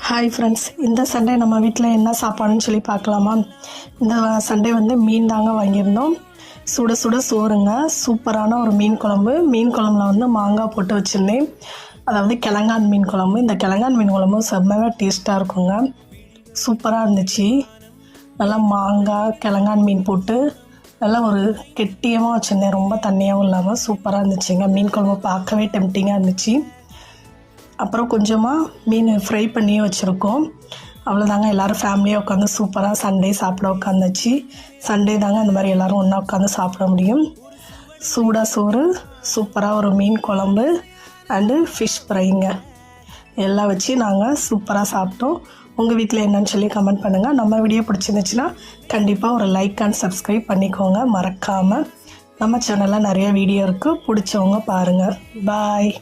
Hi friends, இந்த Sunday நம்ம வீட்டில் என்ன சாப்பாடுன்னு சொல்லி பார்க்கலாமா? இந்த சண்டே வந்து மீன் தாங்க வாங்கியிருந்தோம். சுட சுட சோறுங்க, சூப்பரான ஒரு மீன் குழம்பு. மீன் குழம்புல வந்து மாங்காய் போட்டு வச்சுருந்தேன். அதாவது கிழங்கான் மீன் குழம்பு. இந்த கிழங்கான் மீன் குழம்பு செம்மவே டேஸ்ட்டாக இருக்குங்க. சூப்பராக இருந்துச்சு. நல்லா மாங்காய் கிழங்கான் மீன் போட்டு நல்லா ஒரு கெட்டியமாக வச்சுருந்தேன். ரொம்ப தண்ணியாகவும் இல்லாமல் சூப்பராக இருந்துச்சுங்க. மீன் குழம்பு பார்க்கவே டெம்டிங்காக இருந்துச்சு. அப்புறம் கொஞ்சமாக மீன் ஃப்ரை பண்ணியே வச்சுருக்கோம். அவ்வளோதாங்க. எல்லோரும் ஃபேமிலியாக உட்காந்து சூப்பராக சண்டே சாப்பிட உட்காந்துச்சு. சண்டே தாங்க அந்த மாதிரி எல்லோரும் ஒன்றா உட்காந்து சாப்பிட முடியும். சூடாக சோறு, சூப்பராக ஒரு மீன் குழம்பு அண்டு ஃபிஷ் ஃப்ரைங்க எல்லாம் வச்சு நாங்கள் சூப்பராக சாப்பிட்டோம். உங்கள் வீட்டில் என்னன்னு சொல்லி கமெண்ட் பண்ணுங்கள். நம்ம வீடியோ பிடிச்சிருந்துச்சுன்னா கண்டிப்பாக ஒரு லைக் அண்ட் சப்ஸ்கிரைப் பண்ணிக்கோங்க மறக்காமல். நம்ம சேனலில் நிறைய வீடியோ இருக்குது, பிடிச்சவங்க பாருங்கள். பாய்.